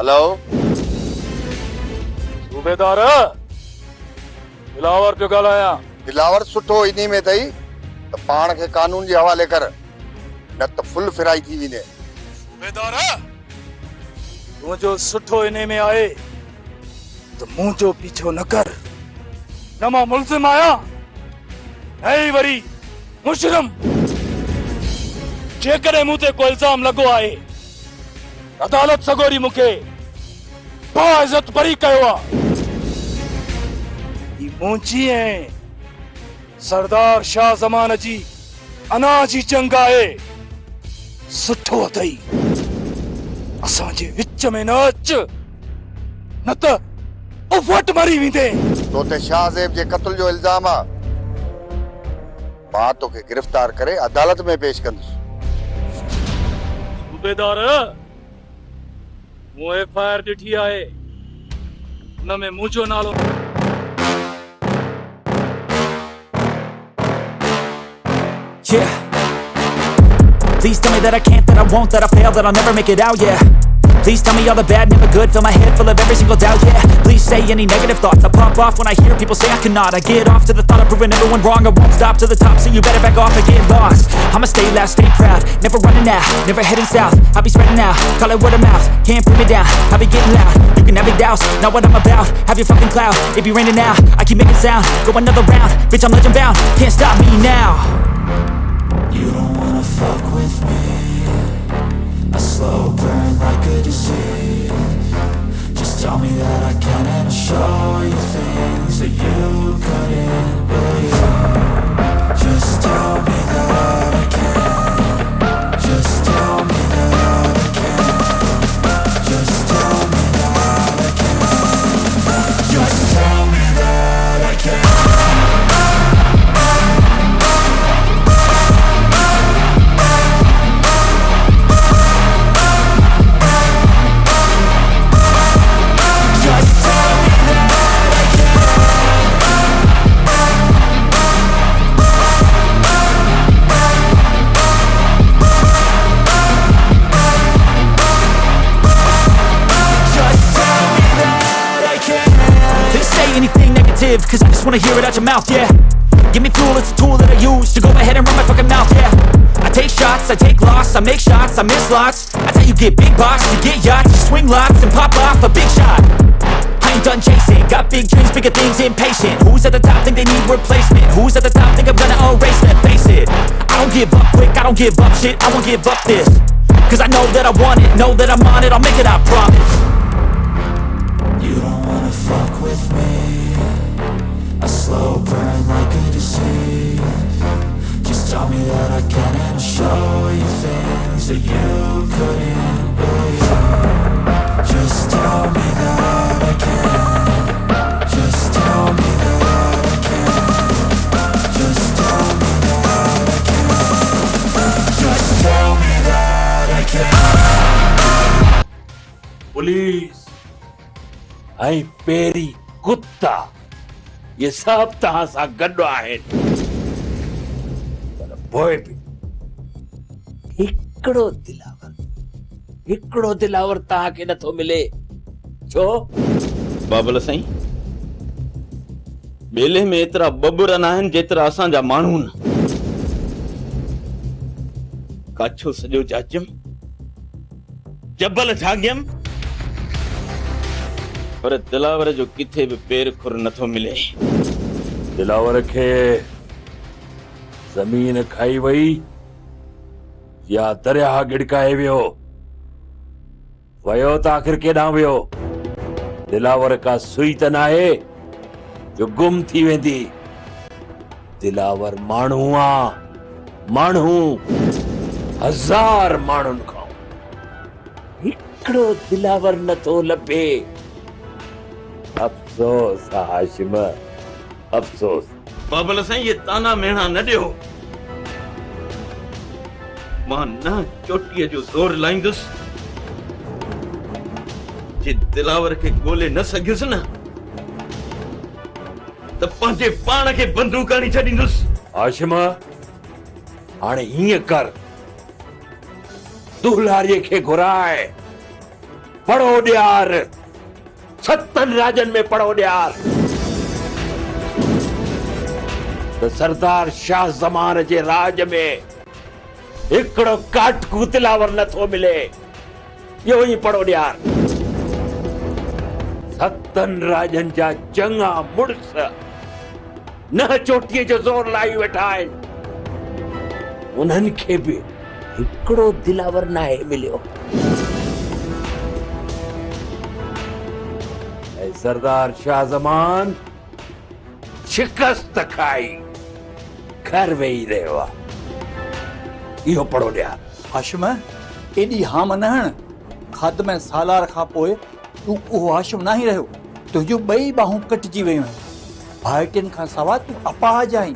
Hello सूबेदार दिलावर पियो ॻाल्हायां। दिलावर सुठो इन्ही में अथई त पाण खे कानून जे हवाले कर, न त फुल फिराई थी वेंदे। सूबेदार तुंहिंजो सुठो इन्हे में आहे त मुंहिंजो पीछो न कर, न मां मुल्ज़िम आहियां ऐं वरी मुजरिम। जेकॾहिं मूं ते को इल्ज़ाम लॻो आहे अदालत सगोरी मूंखे बाइज़त बरी कयो आहे। ही मुंहिंजी ऐं सरदार शाह ज़मान जी अना जी जंग आहे। सुठो अथई असांजे विच में न अच, न त उफट मरी वेंदे। तो ते शाहज़ेब जे क़त्ल जो इल्ज़ाम आहे। मां तोखे गिरफ़्तार करे अदालत में पेश कंदुसि। सूबेदार मूं एफआईआर ॾिठी आहे, हुन में मुंहिंजो नालो। Yeah. Please tell me that I can't, that I won't, that I fail, that I'll never make it out, yeah. Please tell me all the bad, never good, fill my head full of every single doubt, yeah. Please say any negative thoughts, I pop off when I hear people say I cannot. I get off to the thought of proving everyone wrong, I won't stop to the top, so you better back off and get lost. I'ma stay loud, stay proud, never running out, never heading south. I'll be spreading out, call it word of mouth, can't put me down, I'll be getting loud. You can have big doubts, not what I'm about, have your fucking clout, it be raining now, I keep making sound, go another round, bitch I'm legend bound, can't stop me now. You don't wanna fuck with me, a slow burn like a disease. Just tell me that I can and I'll show you things that you couldn't believe. Just tell me that I can. Just tell me that I can. Just tell me that I can. Just tell me that I can. Cause I just wanna hear it out your mouth, yeah. Give me fuel, it's a tool that I use to go ahead and run my fucking mouth, yeah. I take shots, I take loss, I make shots, I miss lots. That's how you get big box, you get yachts, you swing lots and pop off a big shot. I ain't done chasing, got big dreams, bigger things, impatient. Who's at the top think they need replacement? Who's at the top think I'm gonna erase them? Face it, I don't give up quick, I don't give up shit, I won't give up this. Cause I know that I want it, know that I'm on it, I'll make it, I promise. You don't wanna fuck with me, a slow burn like a disease. Just tell me that I can and I'll show you things that you couldn't believe. Just tell me that I can. Just tell me that I can. Just tell me that I can. Just tell me that I can. Police ऐं peri कुत्ता ये सब तहां सां गॾु आहिनि, पर पोइ बि हिकिड़ो दिलावर तहांखे नथो मिले। छो? बाबल साईं, बेले में एतिरा बबुर न आहिनि जेतिरा असांजा माण्हू न। काछो सॼो जाचम, जबल झांगियम, पर दिलावर जो किथे भी पैर खुर नथो मिले। दिलावर खे ज़मीन खाई वई या दरिया गिड़काए वियो? वयो त आखिर केॾां वियो? दिलावर का सुई त नाहे जो गुम थी वेंदी। दिलावर माण्हू आ, माण्हू हज़ार माण्हुनि खां हिकिड़ो दिलावर नथो लभे। अफ़सोस हाशिम, अफ़सोस। बाबल साईं, ये ताना मेणा न ॾियो। मां न चोटीअ जो ज़ोर लाईंदुसि, जे दिलावर खे ॻोल्हे न सघियुसि न त पंहिंजे पाण खे बंदूक हणी छॾींदुसि। हाशिम, हाणे हीअं कर, दुलारीअ खे घुराए पढ़ो ॾियार, 7 राजन में पढ़ो ॾियार त सरदार शाह ज़मान जे राज में हिकिड़ो काटकू तिलावर नथो मिले। इहो ई पढ़ो ॾियार। 7 राजन जा चङा मुड़स न चोटीअ जो ज़ोर लाई वेठा आहिनि, उन्हनि खे बि हिकिड़ो दिलावर नाहे मिलियो। ऐं सरदार शाह ज़मान शिकस्त खाई घर वेही रहियो आहे। इहो पढ़ो ॾियार। हाशिम एॾी हाम न हण। खादम सालार खां पोइ तूं उहो हाशिम न ई रहियो। तुंहिंजूं ॿई बाहूं कटिजी वियूं आहिनि। भाइटियुनि खां सवाइ तूं अपाहज आहीं।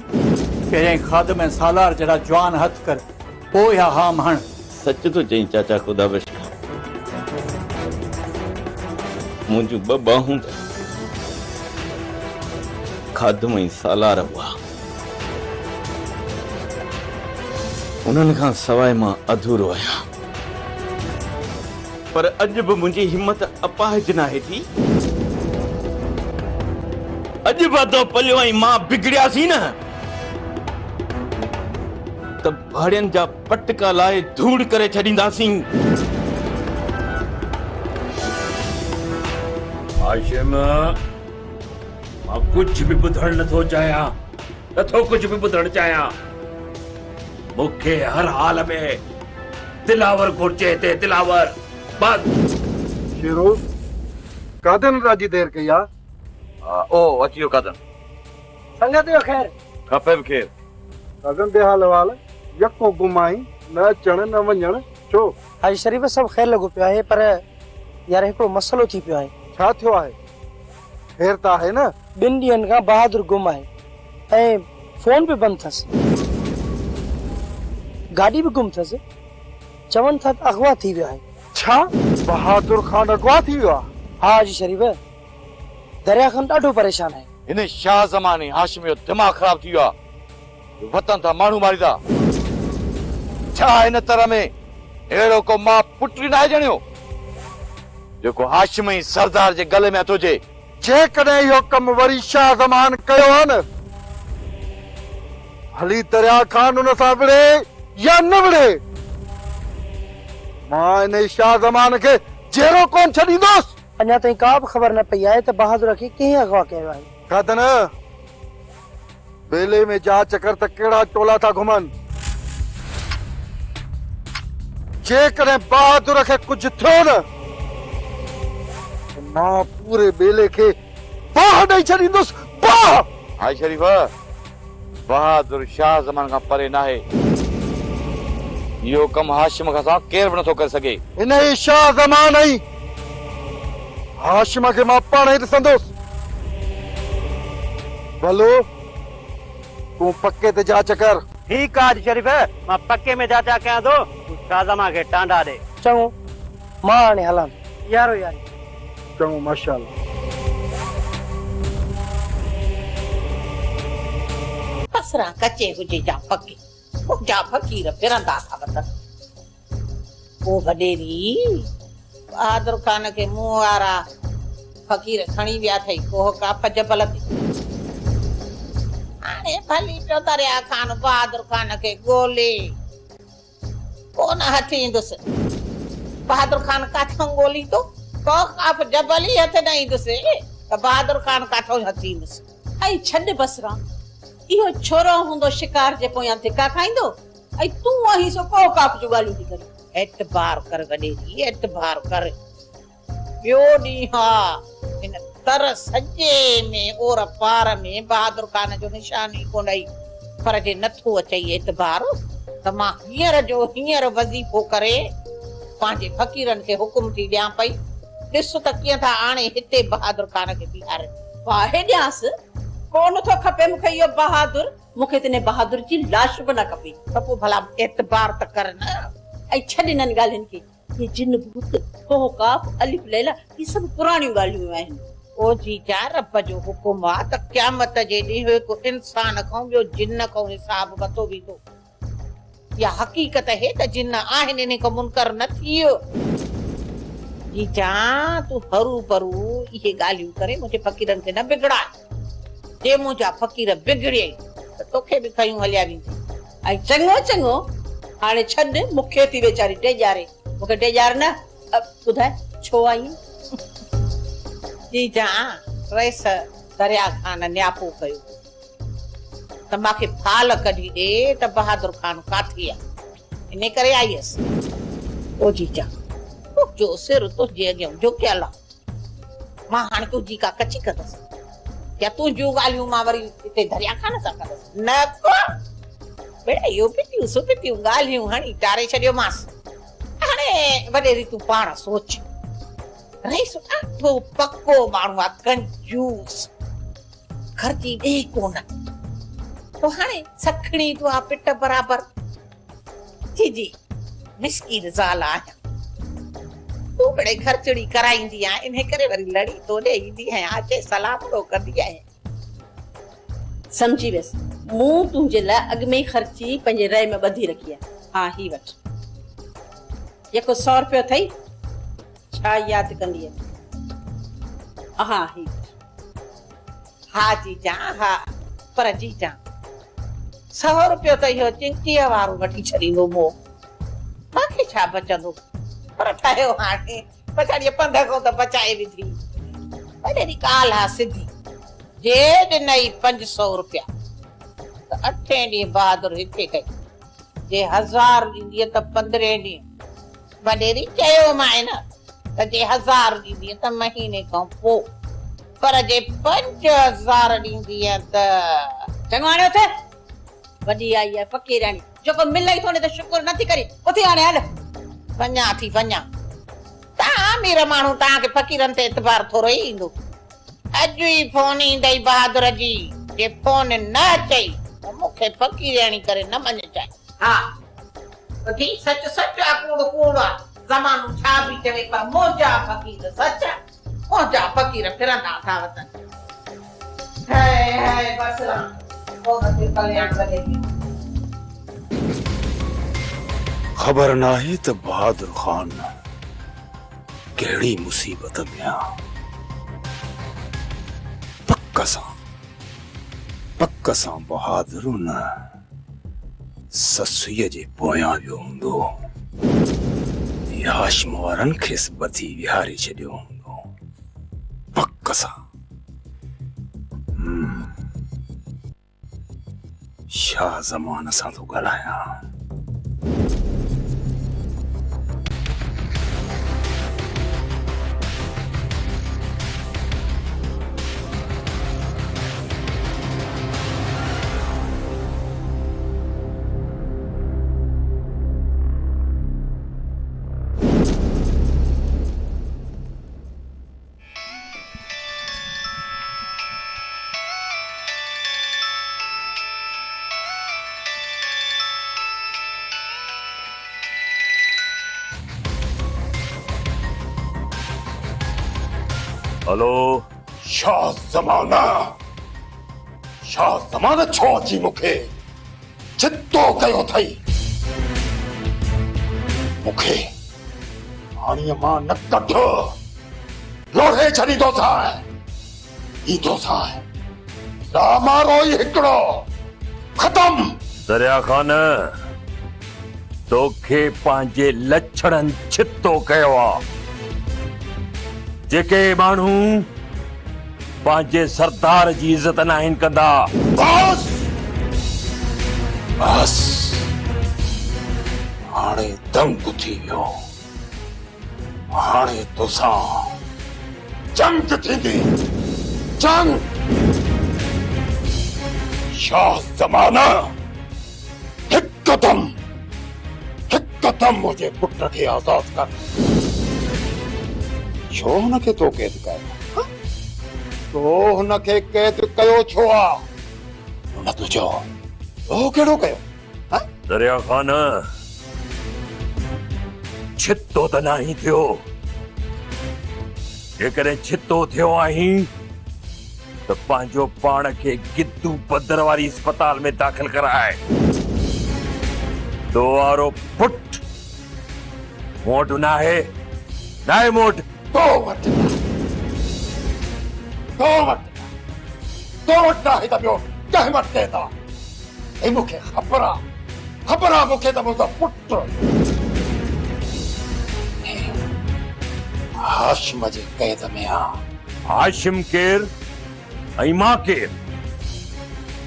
पहिरें खादम सालार जहिड़ा जवान हथ कर, पोइ इहा हाम हण। सच तो चई चाचा खुदा बश मुंहिंजूं 2 बाहूं खादम ऐं सालार हुआ। उन्हनि खां सवाइ मां अधूरो आहियां। पर अॼु बि मुंहिंजी हिम्मत अपाहिज नाहे थी। अॼु वादो पलियो ऐं मां बिगड़ियासीं न त भाड़ियुनि जा पटका लाए धूड़ करे छॾींदासीं। हाशिम, मां कुछ भी ॿुधणु नथो चाहियां, नथो कुछ भी ॿुधणु चाहियां। मूंखे हर हाल में दिलावर घुर्जे ते दिलावर। बस शेरो कादन राजी देर कई आ। ओ अचियो कदम संगत जो खैर। खपे बि खेर। कादन दे हाल वाल यको गुमाई न अचण न वञण छो? हाजी शरीफ सब खैर लॻो पियो आहे, पर यार हिकिड़ो मसलो थी पियो आहे। छा थियो आहे? खैर त आहे न? 2 ॾींहनि खां बहादुर गुम आहे ऐं फोन बि बंदि अथसि, गाॾी बि गुम अथसि। चवनि था त अगवा थी वियो आहे। छा बहादुर खान अगवा थी वियो आहे? हा हाजी शरीफ, दरिया खान ॾाढो परेशान आहे। हिन शाह ज़माने हाशिम जो दिमाग़ ख़राब थी वियो आहे। वतन था माण्हू मारींदा। छा हिन तरह में अहिड़ो को मां पुटी न आहे ॼणियो जेको हाशिम ई सरदार जे गले में हथो हुजे? जेकॾहिं इहो कमु वरी शाह ज़मान कयो आहे न, हली दरिया खान उन सां विड़े या न विड़े, मां इन शाह ज़मान खे जहिड़ो कोन छॾींदुसि। अञा ताईं का बि ख़बर न पई आहे त बहादुर खे कंहिं अगवा कयो आहे। कादन बेले में जा चकर त कहिड़ा टोला था घुमनि। जेकॾहिं बहादुर खे कुझु थियो न, मां पूरे बेले खे बाह ॾेई छॾींदुसि। बाह। हाय शरीफ, बहादुर शाह ज़मान खां परे नाहे। इहो कमु हाशिम खां केर बि नथो करे सघे। इन ई शाह ज़मान आई हाशिम खे मां पाण ई ॾिसंदुसि। भलो तूं पके ते जा चकर। ठीक है शरीफ, मां पक्के में जाचा कयां थो। शाहज़मा खे टांडा दे। चङो, मां हाणे हलां। यारो यारी। चङो, माशाअल्लाह। असरा कचे हुजे जा पके, जा फकीर फिरंदा था वतन। ओ वडेरी बहादुर खान के मुंह वारा फकीर खणी विया थई कोह काफ जबल ते। हाणे भली पियो दरिया खान बहादुर खान के गोले कोन हथ ईंदुसि। बहादुर खान काथों गोली तो कोह काफ जबल ही हथ न ईंदुसि त बहादुर खान काथों हथ ईंदुसि। ऐं छॾ बसरा, इहो छोरो हूंदो शिकार जे पोयां धिका खाईंदो ऐं तूं आहीं सो को काप जो ॻाल्हियूं थी करे। एतबार कर वडेरी, एतबार कर। ॿियो ॾींहुं हा हिन तर सॼे में ओर पार में बहादुर खान जो निशान ई कोन आई, पर जे नथो अचे एतबार त मां हींअर जो हींअर वज़ीफ़ो करे पंहिंजे फ़क़ीरनि खे हुकुम थी ॾियां पई, ॾिस त कीअं था हाणे हिते बहादुर खान खे बीहारे। वाहे ॾियांसि, कोन थो खपे मूंखे इहो बहादुर। मूंखे तिने बहादुर जी लाश बि न खपे। त पोइ भला एतबार त कर न। ऐं छॾ इन्हनि ॻाल्हियुनि खे। ये जिन भूत कोह काफ अलिफ लैला ये सब पुराणियूं ॻाल्हियूं आहिनि। ओ जीजा रब जो हुकुम आहे त क़यामत जे ॾींहुं हिकु इंसान खां ॿियो जिन खां हिसाब वरितो वेंदो। इहा हक़ीक़त है त जिन आहिनि, इन खां मुनकर न थियो। जीजा तू हरू परू इहे ॻाल्हियूं करे मुंहिंजे फ़क़ीरनि खे न बिगड़ा जे मुंहिंजा फ़क़ीर बिगड़े त तोखे बि खयूं हलिया वेंदी ऐं चङो चङो हाणे छॾ मूंखे थी वेचारी टेॼारे मूंखे टेॼार न ॿुधाए छो आई जीजा रेस दरिया ख़ान न्यापो कयो त मूंखे फाल कढी ॾे त बहादुर ख़ान काथे आहे इन करे आई हुअसि ओ जीजा जो सिर तुंहिंजे अॻियां झुकियल आहे मां हाणे तुंहिंजी का कची कंदसि या तुंहिंजूं ॻाल्हियूं मां वरी हिते दरिया ख़ान सां कंदसि न को बेटा इहो पितियूं सुपितियूं ॻाल्हियूं हणी टारे छॾियोमांसि हाणे वॾेरी तूं पाण सोच रईस ॾाढो पको माण्हू आहे कंजूस ख़र्ची ॾे कोन तो हाणे सखणी तूं आहे पिट बराबर जी जी मिसकीन ज़ाल आहियां तूं बड़े ख़र्चड़ी कराईंदी आहे इन करे वरी लड़ी तो ॾे ईंदी आहियां अचे सलामड़ो कंदी आहियां समझी वियसि मूं तुंहिंजे लाइ अॻु में ई ख़र्ची पंहिंजे रए में ॿधी रखी आहे हा ही वठ जेको 100 रुपयो अथई छा यादि कंदी हा ही हा जीजा हा पर जीजा 100 रुपयो त इहो चिंचीअ वारो वठी छॾींदो मो मूंखे छा बचंदो पर ठहियो हाणे पछाड़ीअ पंध खां त बचाए विधी वॾेरी ॻाल्हि आहे सिधी जे ॾिनई 500 रुपया त 8 ॾींहं बहादुर हिते कई जे 1000 ॾींदी त 15 ॾींहं वॾेरी चयो मां न त जे 1000 ॾींदी त महीने खां पोइ पर जे 5000 ॾींदी त चङो हाणे उथे वॾी आई आहे फ़क़ीराणी जेको मिलई थो त शुक्र नथी करी उथे हाणे हल वञा थी वञा तव्हां अमीर माण्हू तव्हांखे फ़क़ीरनि ते एतबार थोरो ई ईंदो अॼु ई फोन ईंदई बहादुर जी जे फोन न अचई त मूंखे फ़क़ीराणी करे न मञजाए हा जी सच सच आहे कूड़ कूड़ आहे ज़मानो छा बि चवे पर मोजा फ़क़ीर सच मोजा फ़क़ीर फिरंदा था वतन हाय हाय बसरा ओ ते कल्याण वॾेरी ख़बर नाहे त बहादुर ख़ान कहिड़ी मुसीबत में आहे पक सां बहादुर न ससुईअ जे पोयां वियो हूंदो हाशिम वारनि खेसि ॿधी विहारे छॾियो हूंदो पक सां छा ज़मान सां थो ॻाल्हायां हेलो शाह ज़माना छो अची मूंखे चितो कयो अथई मूंखे हाणीअ मां न कढ लोढ़े छॾींदोसांइ ईंदोसांइ रामारो ई हिकिड़ो ख़तम दरिया ख़ान तोखे पंहिंजे लछणनि चितो कयो आहे जेके माण्हू पंहिंजे सरदार जी इज़त न आहिनि कंदा बस हाणे दंग थी वियो हाणे तोसां जंग थींदी जंग शाह ज़माना हिकदम मुंहिंजे पुट खे आज़ाद कर छो हुनखे तो कैद कयो तो हुनखे कैद कयो छो आहे हुन तो चओ ओ कहिड़ो कयो दरिया ख़ान छितो त नाही थियो जेकॾहिं छितो थियो आहीं त पंहिंजो पाण खे गिद्दू पधर वारी अस्पताल में दाख़िल कराए तो वारो पुट मोट न आहे नाहे मूं वटि तो वटि नाहे त ॿियो कंहिं वटि थिए था ऐं मूंखे ख़बर आहे मूंखे त मुंहिंजो पुटु हाशिम जे क़ैद में आहे। हाशिम केर ऐं मां केर?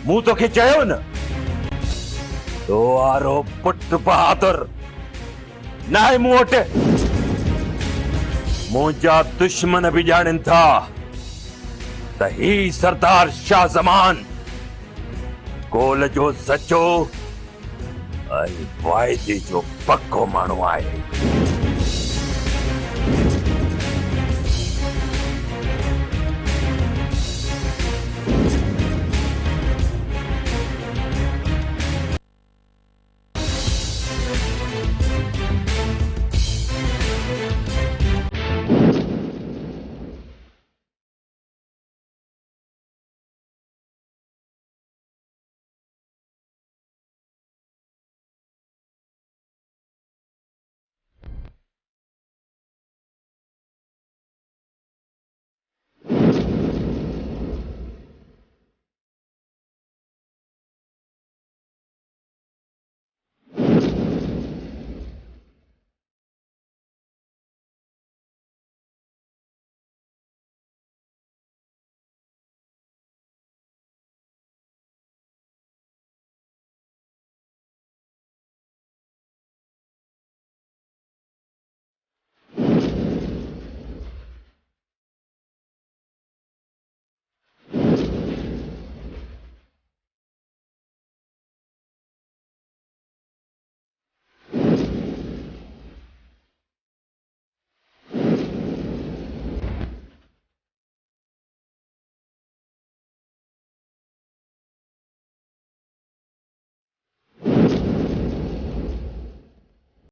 मूं तोखे चयो न, तो वारो पुट बहादुर नाहे मूं वटि। मुंहिंजा दुश्मन बि ॼाणनि था त ही सरदार शाह ज़मान कोल जो सचो ऐं वाइदे जो पक्को माण्हू आहे।